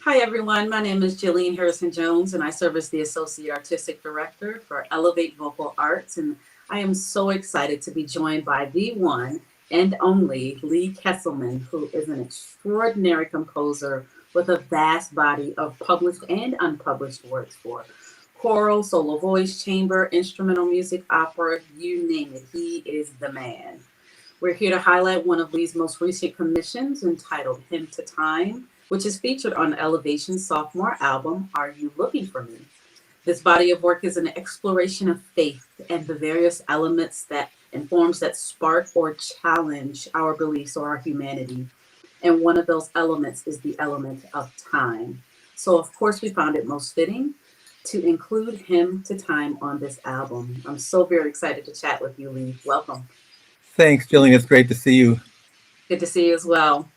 Hi, everyone. My name is Jillian Harrison Jones, and I serve as the Associate Artistic Director for Elevate Vocal Arts. And I am so excited to be joined by the one and only Lee Kesselman, who is an extraordinary composer with a vast body of published and unpublished works for choral, solo voice, chamber, instrumental music, opera, you name it. He is the man. We're here to highlight one of Lee's most recent commissions entitled Hymn to Time, which is featured on Elevation's sophomore album, Are You Looking for Me? This body of work is an exploration of faith and the various elements that and forms that spark or challenge our beliefs or our humanity. And one of those elements is the element of time. So, of course, we found it most fitting to include Hymn to Time on this album. I'm so very excited to chat with you, Lee. Welcome. Thanks, Jillian. It's great to see you. Good to see you as well.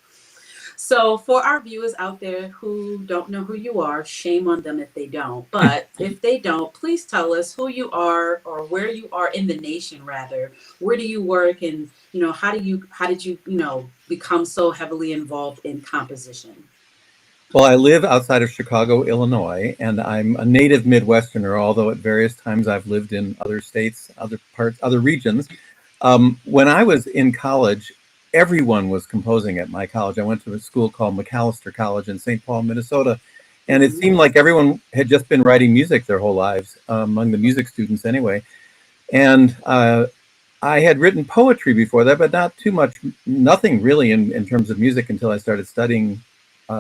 So, for our viewers out there who don't know who you are, shame on them if they don't. But if they don't, please tell us who you are or where you are in the nation, rather. Where do you work, and how did you become so heavily involved in composition? Well, I live outside of Chicago, Illinois, and I'm a native Midwesterner, although at various times I've lived in other states, other parts, other regions. When I was in college, everyone was composing at my college. I went to a school called McAllister College in St. Paul, Minnesota, and it Mhm. seemed like everyone had just been writing music their whole lives, among the music students anyway. And I had written poetry before that, but not too much, nothing really in terms of music until I started studying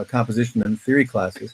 composition and theory classes.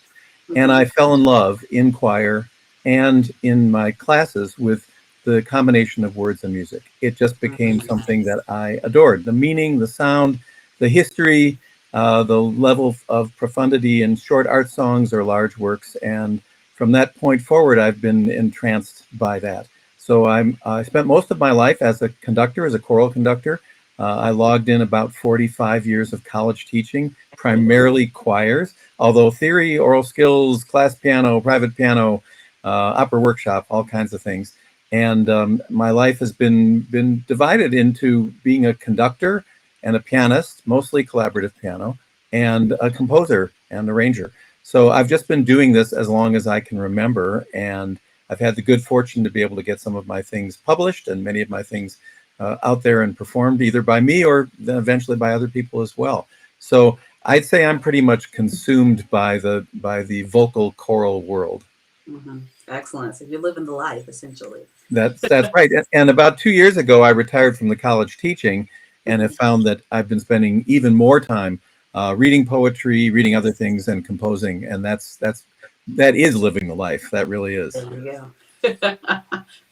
And I Mhm. fell in love in choir and in my classes with the combination of words and music. It just became Mhm. something that I adored. The meaning, the sound, the history, the level of profundity in short art songs or large works. And from that point forward, I've been entranced by that. So I spent most of my life as a conductor, as a choral conductor. I logged in about 45 years of college teaching, primarily choirs, although theory, oral skills, class piano, private piano, opera workshop, all kinds of things. And my life has been divided into being a conductor and a pianist, mostly collaborative piano, and a composer and arranger. So I've just been doing this as long as I can remember, and I've had the good fortune to be able to get some of my things published and many of my things out there and performed either by me or then eventually by other people as well. So I'd say I'm pretty much consumed by the vocal choral world. Mhm. Excellent. So you're living the life, essentially. That's right. And about 2 years ago, I retired from the college teaching, and have Mhm. found that I've been spending even more time reading poetry, reading other things, and composing. And that is living the life. That really is. There you go.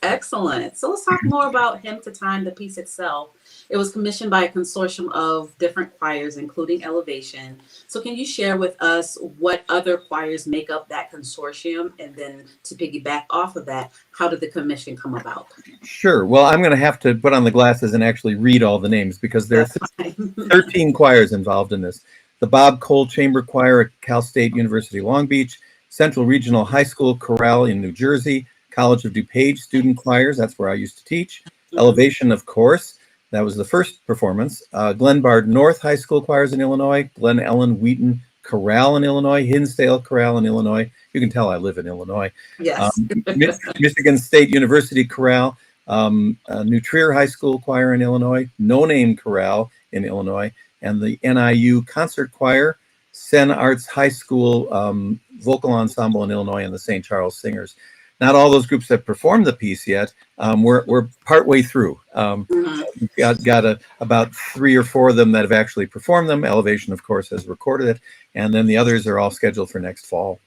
Excellent. So let's talk more about Hymn to Time, the piece itself. It was commissioned by a consortium of different choirs, including Elevation. So can you share with us what other choirs make up that consortium? And then to piggyback off of that, how did the commission come about? Sure. Well, I'm going to have to put on the glasses and actually read all the names because there are That's fine. 13 choirs involved in this. The Bob Cole Chamber Choir at Cal State University Long Beach, Central Regional High School Chorale in New Jersey, College of DuPage Student Choirs, that's where I used to teach, Mhm. Elevation, of course, that was the first performance, Glenbard North High School Choirs in Illinois, Glen Ellen Wheaton Chorale in Illinois, Hinsdale Chorale in Illinois. You can tell I live in Illinois. Yes. Michigan State University Chorale, New Trier High School Choir in Illinois, No Name Chorale in Illinois, and the NIU Concert Choir, Sen Arts High School Vocal Ensemble in Illinois, and the St. Charles Singers. Not all those groups have performed the piece yet. We're partway through. Mhm. About three or four of them that have actually performed them. Elevation, of course, has recorded it, and then the others are all scheduled for next fall.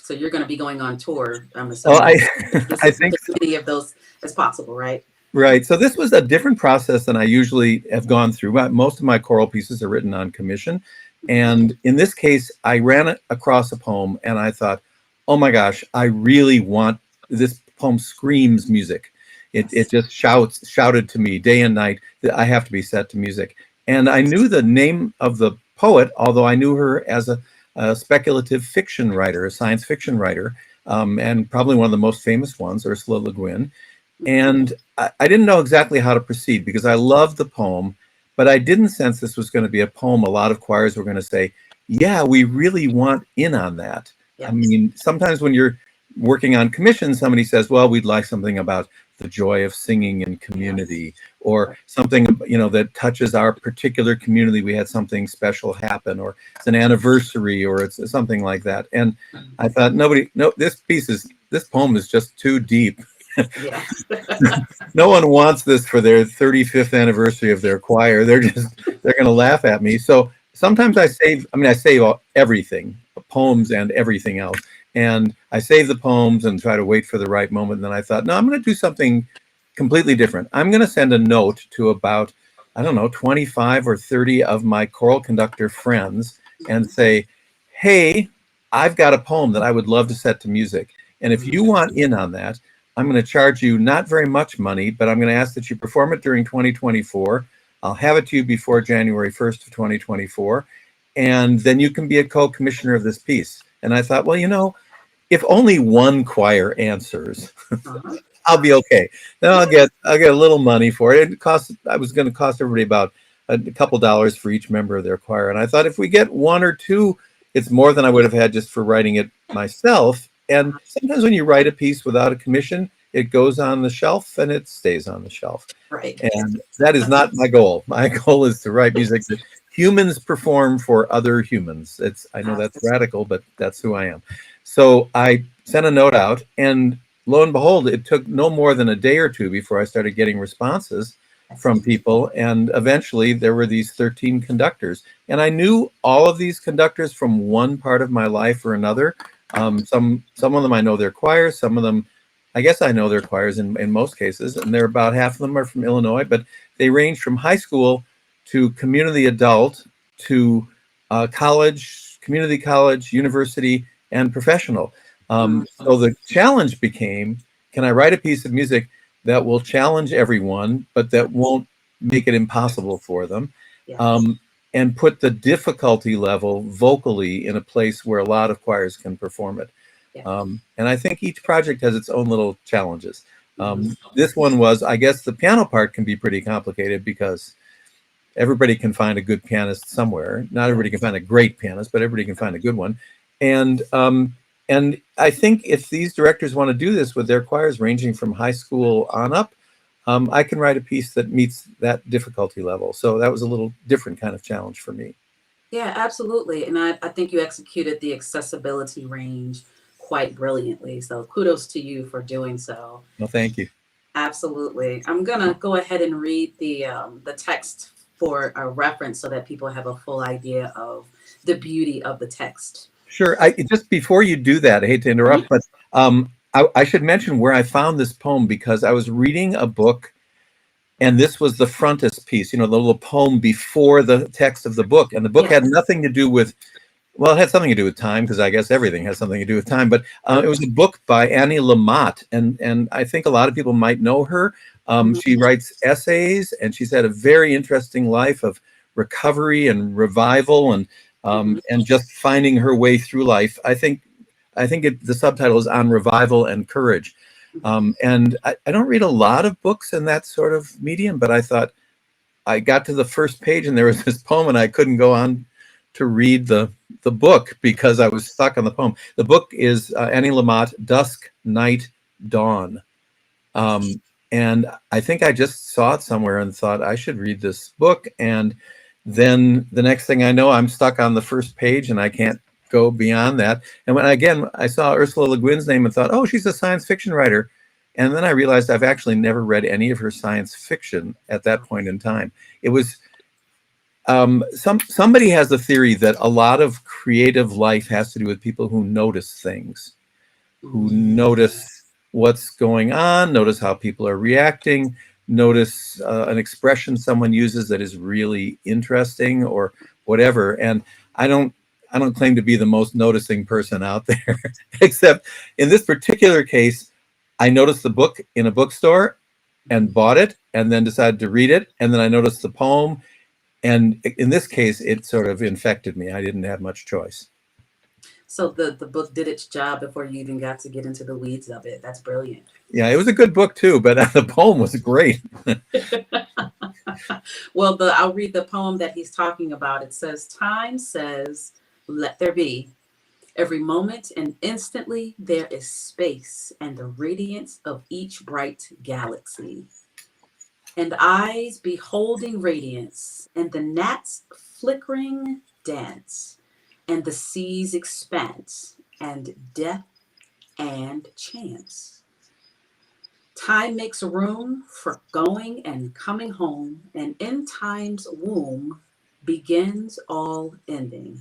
So you're going to be going on tour, I'm Well, assuming, I with think as many of those as possible, right? right. So this was a different process than I usually have gone through. Most of my choral pieces are written on commission. Mhm. And in this case, I ran it across a poem and I thought, oh my gosh, I really want this poem screams music. It Yes. just shouted to me day and night that I have to be set to music. And I knew the name of the poet, although I knew her as a speculative fiction writer, a science fiction writer, and probably one of the most famous ones, Ursula Le Guin. Mhm. And I didn't know exactly how to proceed because I loved the poem, but I didn't sense this was going to be a poem a lot of choirs were going to say, yeah, we really want in on that. I Yes. mean, sometimes when you're working on commission, somebody says, well, we'd like something about the joy of singing in Yes. community, or something, that touches our particular community. We had something special happen, or it's an anniversary, or it's something like that. And I thought, no, this poem is just too deep. Yes. No one wants this for their 35th anniversary of their choir. They're going to laugh at me. So sometimes I save everything, poems and everything else. And I save the poems and try to wait for the right moment. And then I thought, no, I'm going to do something completely different. I'm going to send a note to about, I don't know, 25 or 30 of my choral conductor friends and say, hey, I've got a poem that I would love to set to music. And if you want in on that, I'm going to charge you not very much money, but I'm going to ask that you perform it during 2024. I'll have it to you before January 1st of 2024. And then you can be a co-commissioner of this piece. And I thought, well, if only one choir answers, Uh-huh. I'll be okay. Then I'll get a little money for it. I was going to cost everybody about a couple dollars for each member of their choir. And I thought if we get one or two, it's more than I would have had just for writing it myself. And sometimes when you write a piece without a commission, it goes on the shelf and it stays on the shelf. Right. And that is not my goal. My goal is to write music that humans perform for other humans. I know that's radical, but that's who I am. So I sent a note out, and lo and behold, it took no more than a day or two before I started getting responses from people. And eventually there were these 13 conductors. And I knew all of these conductors from one part of my life or another. Some of them I know their choirs, some of them I guess I know their choirs in most cases, and they're about half of them are from Illinois, but they range from high school to community adult to college, community college, university, and professional. So the challenge became, can I write a piece of music that will challenge everyone, but that won't make it impossible for them? Yes. Um, and put the difficulty level vocally in a place where a lot of choirs can perform it. Yes. And I think each project has its own little challenges. Mhm. This one was, I guess, the piano part can be pretty complicated because everybody can find a good pianist somewhere. Not everybody can find a great pianist, but everybody can find a good one. And I think if these directors want to do this with their choirs ranging from high school on up, I can write a piece that meets that difficulty level. So that was a little different kind of challenge for me. Yeah, absolutely. And I think you executed the accessibility range quite brilliantly. So kudos to you for doing so. Well, thank you. Absolutely. I'm gonna go ahead and read the text for a reference so that people have a full idea of the beauty of the text. Sure. Just before you do that, I hate to Mhm. interrupt, but I should mention where I found this poem because I was reading a book, and this was the frontispiece, the little poem before the text of the book, and the book had Yes. nothing to do with. Well, it had something to do with time because I guess everything has something to do with time. But it was a book by Annie Lamott, and I think a lot of people might know her. Mhm. She writes essays, and she's had a very interesting life of recovery and revival, Mhm. and just finding her way through life. I think the subtitle is on revival and courage. And I don't read a lot of books in that sort of medium, but I thought I got to the first page and there was this poem, and I couldn't go on to read the book because I was stuck on the poem. The book is Annie Lamott, Dusk, Night, Dawn. Um, and I think I just saw it somewhere and thought I should read this book. And then the next thing I know, I'm stuck on the first page and I can't go beyond that. And when again, I saw Ursula Le Guin's name and thought, oh, she's a science fiction writer. And then I realized I've actually never read any of her science fiction at that point in time. It was somebody has a theory that a lot of creative life has to do with people who notice things, who Mhm. notice what's going on, notice how people are reacting, notice an expression someone uses that is really interesting or whatever. And I don't I don't claim to be the most noticing person out there, except in this particular case, I noticed the book in a bookstore and bought it and then decided to read it. And then I noticed the poem. And in this case, it sort of infected me. I didn't have much choice. So the book did its job before you even got to get into the weeds of it. That's brilliant. Yeah, it was a good book too, but the poem was great. Well, I'll read the poem that he's talking about. It says, "Time says let there be. Every moment and instantly there is space and the radiance of each bright galaxy. And eyes beholding radiance, and the gnats flickering dance, and the sea's expanse, and death and chance. Time makes room for going and coming home, and in time's womb begins all ending.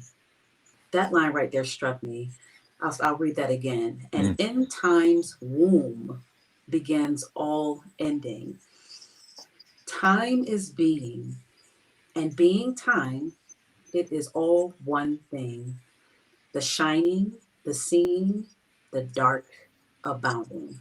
That line right there struck me. I'll read that again. And Mm. in time's womb begins all ending. Time is being, and being time, it is all one thing. The shining, the seen, the dark abounding.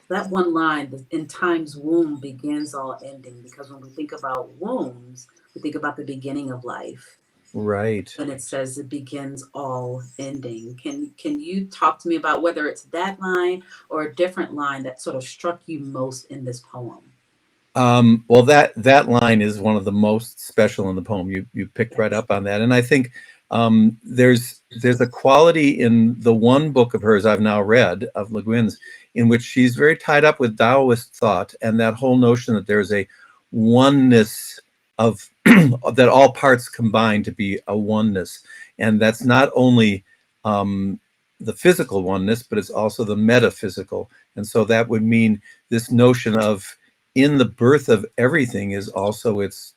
That one line, in time's womb begins all ending, because when we think about wombs, we think about the beginning of life. Right. And it says it begins all ending. Can you talk to me about whether it's that line or a different line that sort of struck you most in this poem? Well, that line is one of the most special in the poem. You picked right Yes. up on that, and I think there's a quality in the one book of hers I've now read of Le Guin's, in which she's very tied up with Taoist thought and that whole notion that there's a oneness of that all parts combine to be a oneness, and that's not only the physical oneness, but it's also the metaphysical, and so that would mean this notion of in the birth of everything is also its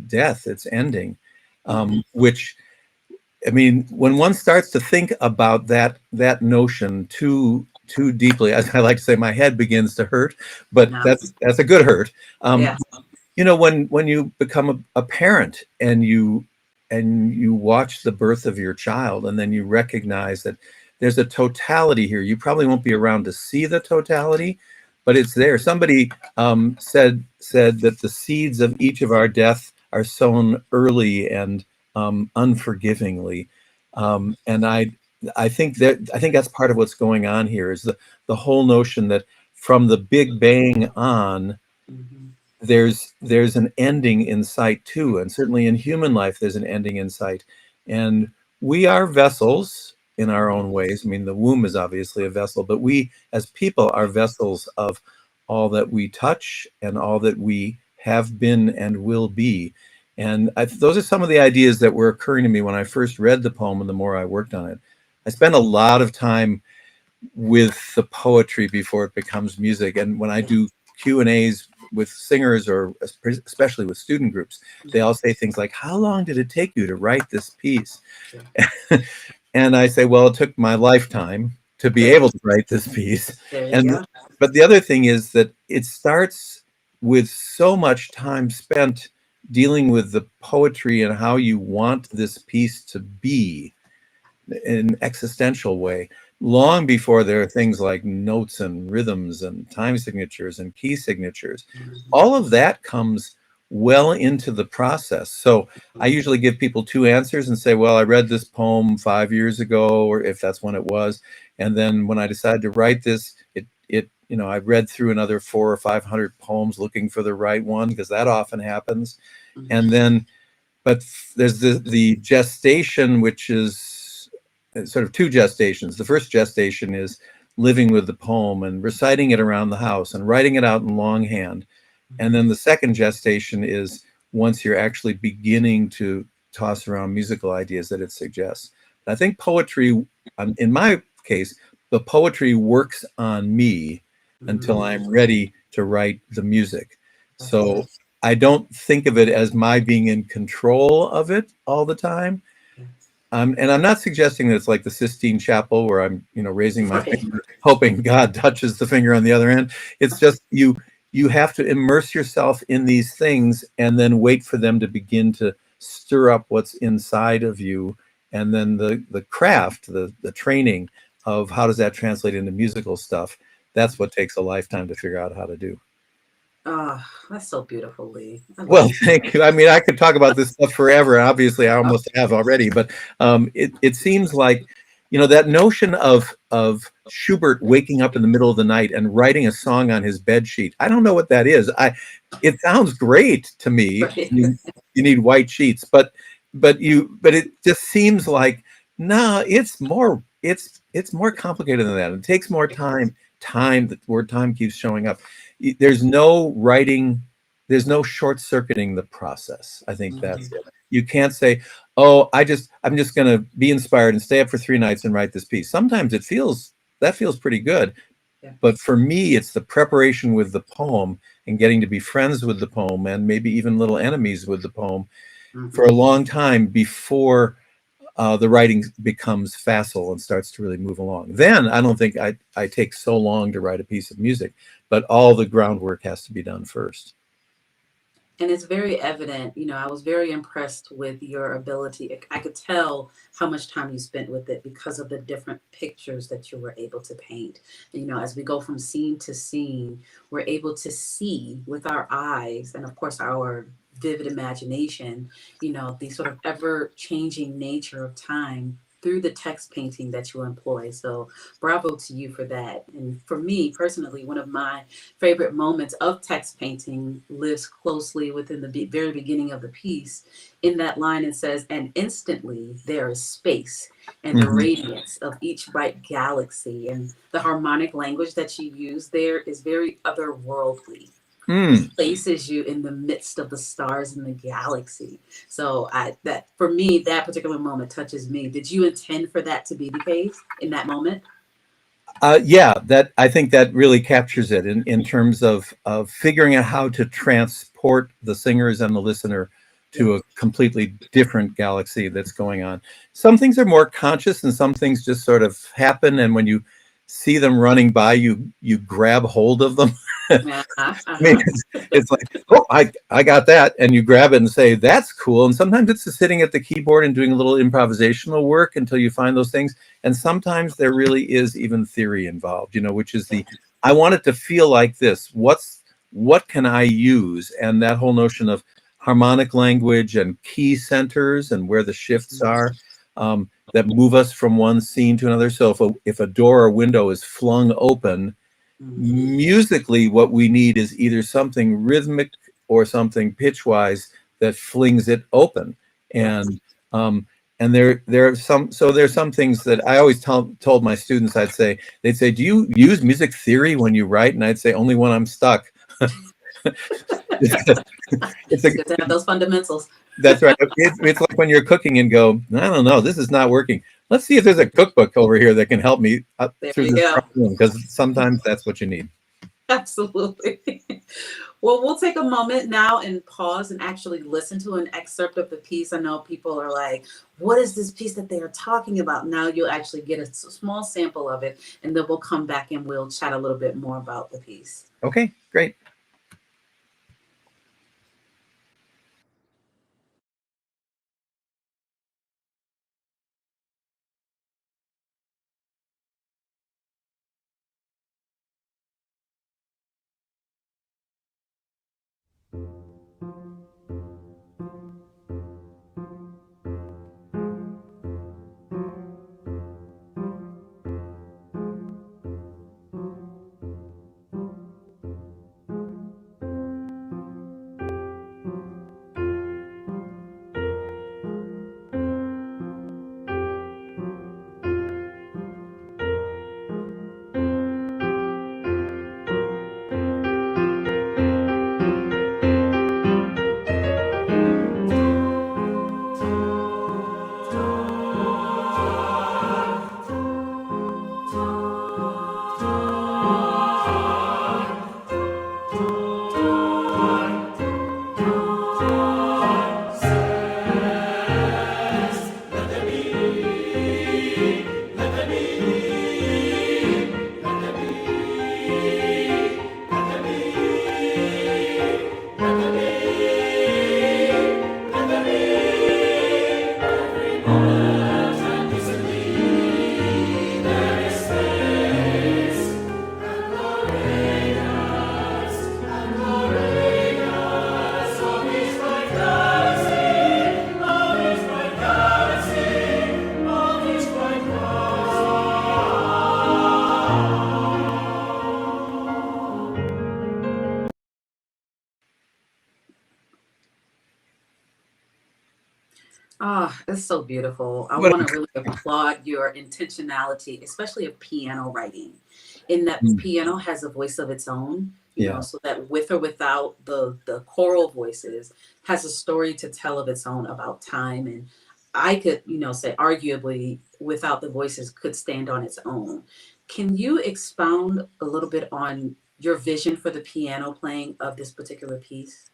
death, its ending, Mhm. which I mean, when one starts to think about that notion too deeply, as I like to say, my head begins to hurt, but No. that's a good hurt. Yeah. You know, when you become a parent and you watch the birth of your child, and then you recognize that there's a totality here. You probably won't be around to see the totality, but it's there. Somebody said that the seeds of each of our death are sown early and unforgivingly, and I think that's part of what's going on here is the whole notion that from the Big Bang on, Mhm. there's an ending in sight too, and certainly in human life there's an ending in sight, and we are vessels in our own ways. I mean, the womb is obviously a vessel, but we as people are vessels of all that we touch and all that we have been and will be. And those are some of the ideas that were occurring to me when I first read the poem, and the more I worked on it. I spent a lot of time with the poetry before it becomes music. And when I Yeah. do Q&As with singers, or especially with student groups, they Mhm. all say things like, how long did it take you to write this piece? Yeah. And I say, well, it took my lifetime to be There, able to write this piece. there you And go. but the other thing is that it starts with so much time spent dealing with the poetry and how you want this piece to be in an existential way, long before there are things like notes and rhythms and time signatures and key signatures. Mhm. All of that comes well into the process. So I usually give people two answers and say, well, I read this poem 5 years ago, or if that's when it was. And then when I decided to write this, I read through another 400 or 500 poems looking for the right one, because that often happens. Mhm. And then but there's the gestation, which is sort of two gestations. The first gestation is living with the poem and reciting it around the house and writing it out in longhand. And Mhm. then the second gestation is once you're actually beginning to toss around musical ideas that it suggests. I think poetry, in my case, the poetry works on me until Mhm. I'm ready to write the music. That's So I don't think of it as my being in control of it all the time. yes. And I'm not suggesting that it's like the Sistine Chapel where I'm, raising my Right. finger, hoping God touches the finger on the other end. It's just you have to immerse yourself in these things and then wait for them to begin to stir up what's inside of you. And then the craft, the training of how does that translate into musical stuff, that's what takes a lifetime to figure out how to do. Oh, that's so beautiful, Lee. I Well, love thank you. I mean, I could talk about this stuff forever. Obviously, I that. almost have already, but it seems like, that notion of Schubert waking up in the middle of the night and writing a song on his bed sheet. I don't know what that is. It sounds great to me. Right. You need white sheets, but but it just seems like no, it's more complicated than that. It takes more time. Time, the word time keeps showing up. There's no writing, there's no short circuiting the process. I think that's Mhm. it. You can't say, oh, I'm just gonna be inspired and stay up for 3 nights and write this piece. Sometimes it feels that feels pretty good. Yeah. But for me, it's the preparation with the poem and getting to be friends with the poem and maybe even little enemies with the poem for a Mhm. long time before the writing becomes facile and starts to really move along. Then I don't think I take so long to write a piece of music, but all the groundwork has to be done first. And it's very evident, I was very impressed with your ability. I could tell how much time you spent with it because of the different pictures that you were able to paint. And, as we go from scene to scene, we're able to see with our eyes and, of course, our vivid imagination, the sort of ever changing nature of time through the text painting that you employ. So, bravo to you for that. And for me personally, one of my favorite moments of text painting lives closely within the very beginning of the piece. In that line, it says, and instantly there is space and the Mhm. radiance of each bright galaxy. And the harmonic language that you use there is very otherworldly. It Mm. places you in the midst of the stars in the galaxy. So that for me, that particular moment touches me. Did you intend for that to be the case in that moment? Yeah, that I think that really captures it in terms of figuring out how to transport the singers and the listener Yeah. to a completely different galaxy that's going on. Some things are more conscious, and some things just sort of happen. And when you see them running by, you grab hold of them. Uh-huh, I mean, uh-huh. it's like, oh, I got that, and you grab it and say, that's cool. And sometimes it's just sitting at the keyboard and doing a little improvisational work until you find those things. And sometimes there really is even theory involved, which is Yeah. I want it to feel like this. What can I use? And that whole notion of harmonic language and key centers and where the shifts Mhm, are that move us from one scene to another. So if a door or window is flung open, mhm. musically what we need is either something rhythmic or something pitch-wise that flings it open. Yes. And um and there are there's some things that I always told my students. They'd say, do you use music theory when you write? And I'd say, only when I'm stuck. it's a It's good to have those fundamentals. That's right. It's like when you're cooking and go, I don't know, this is not working. Let's see if there's a cookbook over here that can help me There through you this go. problem, because sometimes that's what you need. Absolutely. Well, we'll take a moment now and pause and actually listen to an excerpt of the piece. I know people are like, what is this piece that they are talking about? Now you'll actually get a small sample of it, and then we'll come back and we'll chat a little bit more about the piece. Okay, great. Ah, it's so beautiful. I What? want to really applaud your intentionality, especially of piano writing, in that Mm, piano has a voice of its own, yeah. so that with or without the choral voices has a story to tell of its own about time. And I could, say arguably without the voices could stand on its own. Can you expound a little bit on your vision for the piano playing of this particular piece?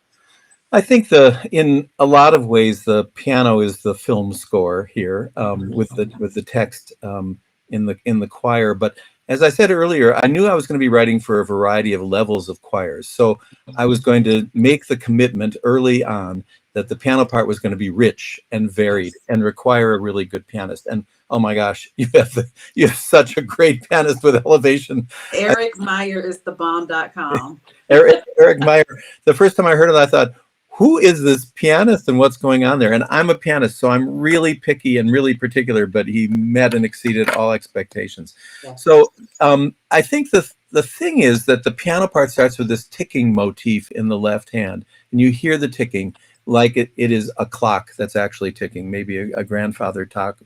I think in a lot of ways the piano is the film score here, with the text in the choir. But as I said earlier, I knew I was going to be writing for a variety of levels of choirs, so I was going to make the commitment early on that the piano part was going to be rich and varied Yes. and require a really good pianist. And oh my gosh, you have such a great pianist with elevation. Eric Meyer is the bomb.com. Eric Meyer. The first time I heard it, I thought, "Who is this pianist and what's going on there?" And I'm a pianist, so I'm really picky and really particular. But he met and exceeded all expectations. Yes. So I think the thing is that the piano part starts with this ticking motif in the left hand, and you hear the ticking like it is a clock that's actually ticking, maybe a grandfather clock,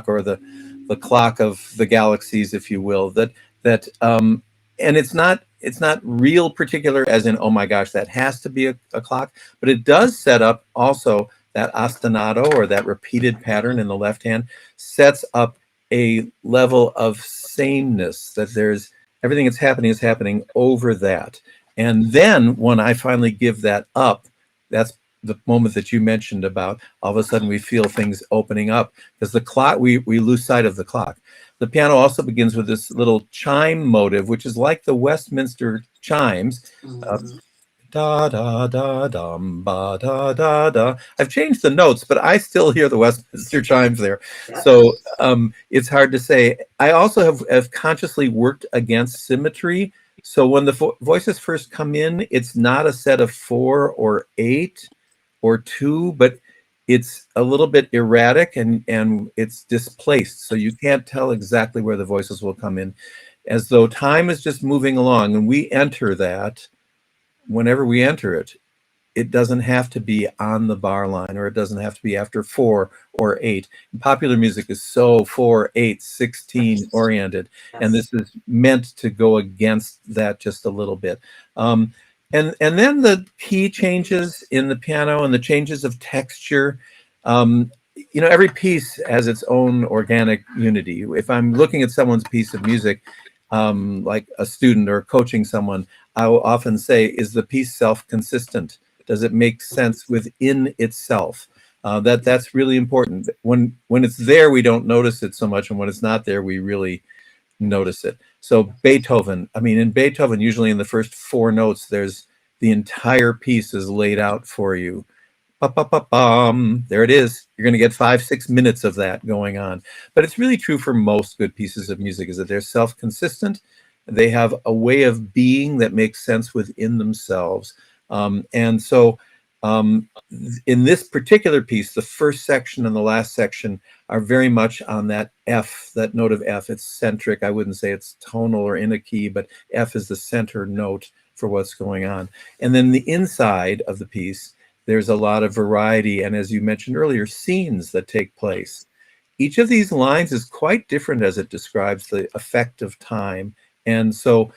or the clock of the galaxies, if you will. That and it's not real particular as in, oh my gosh, that has to be a clock, but it does set up also that ostinato, or that repeated pattern in the left hand, sets up a level of sameness, that there's everything that's happening is happening over that. And then when I finally give that up, that's the moment that you mentioned about all of a sudden we feel things opening up, because the clock, we lose sight of the clock. The piano also begins with this little chime motive, which is like the Westminster chimes. Uh, Mhm. da da da dum ba da da da. I've changed the notes, but I still hear the Westminster chimes there. So Yes. it's hard to say. I also have consciously worked against symmetry. So when the voices first come in, it's not a set of 4 or 8 or 2, but it's a little bit erratic, and it's displaced. So you can't tell exactly where the voices will come in, as though time is just moving along, and we enter that whenever we enter it. It doesn't have to be on the bar line, or it doesn't have to be after 4 or 8. Popular music is so 4, 8, 16 Yes. oriented, and Yes. this is meant to go against that just a little bit. Um, and then the key changes in the piano and the changes of texture. Um, every piece has its own organic unity. If I'm looking at someone's piece of music, like a student or coaching someone, I will often say, is the piece self-consistent? Does it make sense within itself? That's really important. When it's there, we don't notice it so much, and when it's not there, we really notice it. So Beethoven, I mean, in Beethoven, usually in the first 4 notes, there's the entire piece is laid out for you. Ba-ba-ba-bum. There it is. You're going to get 5, 6 minutes of that going on. But it's really true for most good pieces of music, is that they're self-consistent. They have a way of being that makes sense within themselves. And so um, in this particular piece, the first section and the last section are very much on that F, that note of F. It's centric. I wouldn't say it's tonal or in a key, but F is the center note for what's going on. And then the inside of the piece, there's a lot of variety, and as you mentioned earlier, scenes that take place. Each of these lines is quite different as it describes the effect of time. And so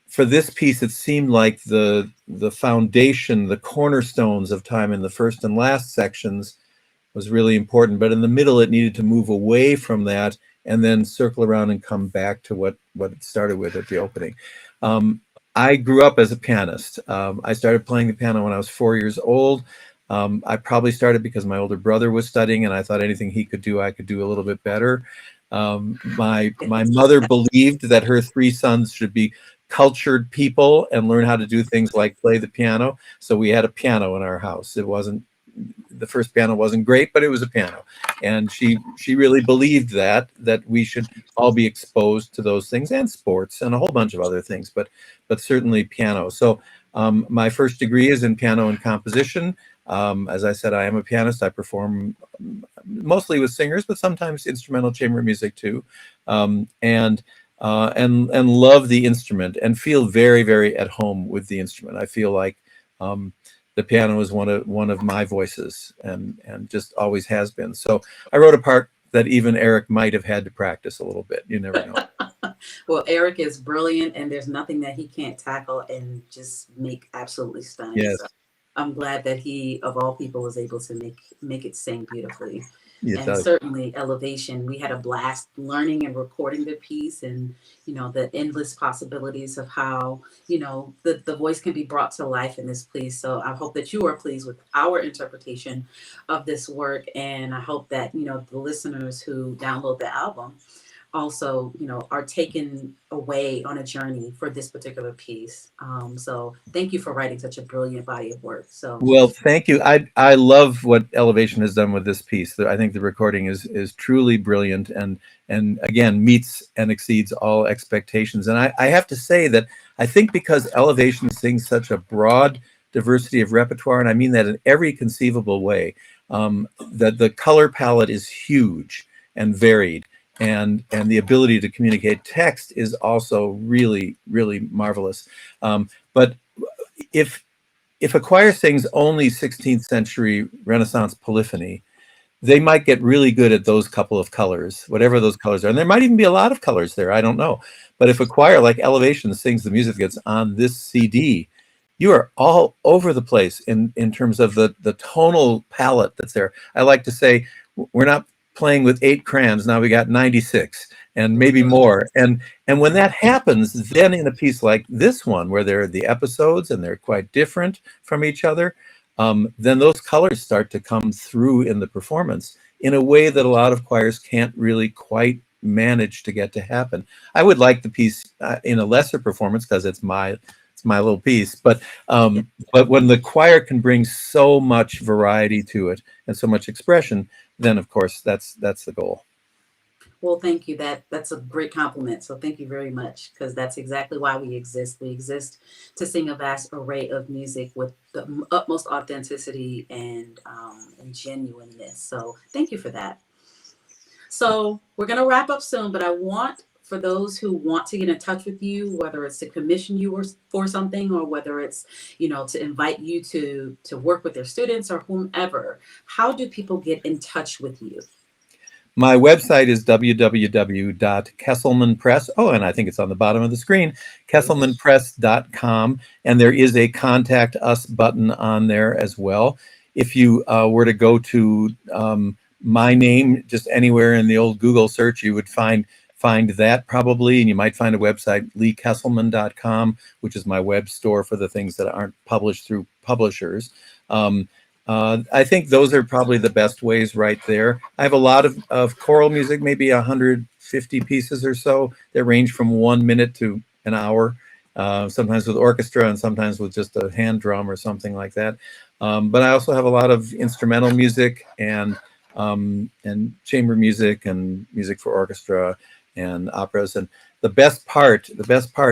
for this piece, it seemed like the foundation, the cornerstones of time in the first and last sections was really important. But in the middle, it needed to move away from that and then circle around and come back to what it started with at the opening. Um, I grew up as a pianist. I started playing the piano when I was 4 years old. I probably started because my older brother was studying, and I thought anything he could do, I could do a little bit better. My mother believed that her 3 sons should be cultured people and learn how to do things like play the piano. So we had a piano in our house. It wasn't The first piano wasn't great, but it was a piano, and she really believed that we should all be exposed to those things, and sports and a whole bunch of other things, but certainly piano. So my first degree is in piano and composition. As I said, I am a pianist. I perform mostly with singers, but sometimes instrumental chamber music too, and love the instrument and feel very, very at home with the instrument. I feel like the piano is one of my voices, and just always has been. So I wrote a part that even Eric might have had to practice a little bit. You never know. Well, Eric is brilliant, and there's nothing that he can't tackle and just make absolutely stunning. Yes, So I'm glad that he, of all people, was able to make it sing beautifully. it And does. certainly Elevation, we had a blast learning and recording the piece, and the endless possibilities of how the voice can be brought to life in this piece. So I hope that you are pleased with our interpretation of this work, and I hope that the listeners who download the album also, are taken away on a journey for this particular piece. So thank you for writing such a brilliant body of work. So Well, thank you. I love what Elevation has done with this piece. I think the recording is truly brilliant, and again meets and exceeds all expectations. And I have to say that I think because Elevation sings such a broad diversity of repertoire, and I mean that in every conceivable way, that the color palette is huge and varied, and the ability to communicate text is also really, really marvelous. But if if a choir sings only 16th century Renaissance polyphony, they might get really good at those couple of colors, whatever those colors are. And there might even be a lot of colors there. I don't know. But if a choir like Elevation sings the music that's on this CD, you are all over the place in terms of the tonal palette that's there. I like to say we're not playing with 8 crayons. Now we got 96 and maybe more. And when that happens, then in a piece like this one, where there are the episodes and they're quite different from each other, then those colors start to come through in the performance in a way that a lot of choirs can't really quite manage to get to happen. I would like the piece in a lesser performance because it's my little piece, but when the choir can bring so much variety to it and so much expression, then of course that's the goal. well, thank you. That's a great compliment. So thank you very much, because that's exactly why we exist. We exist to sing a vast array of music with the utmost authenticity and genuineness. So thank you for that. So we're going to wrap up soon, but I want for those who want to get in touch with you, whether it's to commission you for something, or whether it's, to invite you to work with their students or whomever, how do people get in touch with you? My website is www.kesselmanpress. Oh, and I think it's on the bottom of the screen, kesselmanpress.com. And there is a contact us button on there as well. If you were to go to my name just anywhere in the old Google search, you would find that probably, and you might find a website, leekesselman.com, which is my web store for the things that aren't published through publishers. I think those are probably the best ways right there. I have a lot of choral music, maybe 150 pieces or so that range from 1 minute to an hour, sometimes with orchestra and sometimes with just a hand drum or something like that. But I also have a lot of instrumental music and chamber music and music for orchestra and operas. And the best part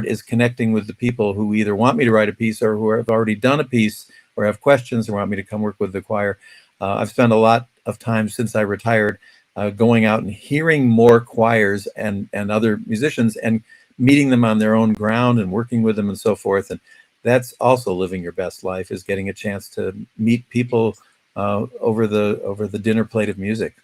is connecting with the people who either want me to write a piece or who have already done a piece or have questions or want me to come work with the choir. I've spent a lot of time since I retired going out and hearing more choirs and other musicians and meeting them on their own ground and working with them and so forth. And that's also living your best life, is getting a chance to meet people over the dinner plate of music.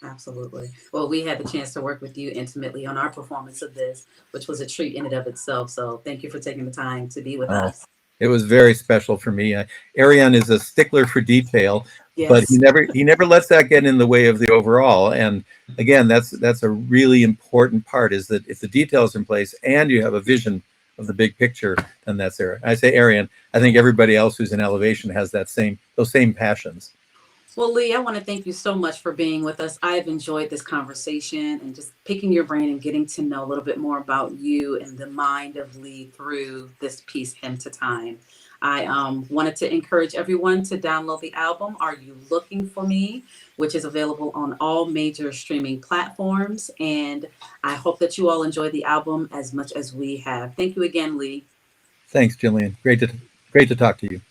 Absolutely. Well, we had the chance to work with you intimately on our performance of this, which was a treat in and of itself. So thank you for taking the time to be with Oh, us. it was very special for me. Ariane is a stickler for detail, but he Yes, never lets that get in the way of the overall. And again, that's a really important part, is that if the details are in place and you have a vision of the big picture, then that's there. I say Ariane. I think everybody else who's in Elevation has those same passions. well, Lee, I want to thank you so much for being with us. I've enjoyed this conversation and just picking your brain and getting to know a little bit more about you and the mind of Lee through this piece, Hymn to Time. I wanted to encourage everyone to download the album, Are You Looking for Me, which is available on all major streaming platforms. And I hope that you all enjoy the album as much as we have. Thank you again, Lee. Thanks, Jillian. Great to talk to you.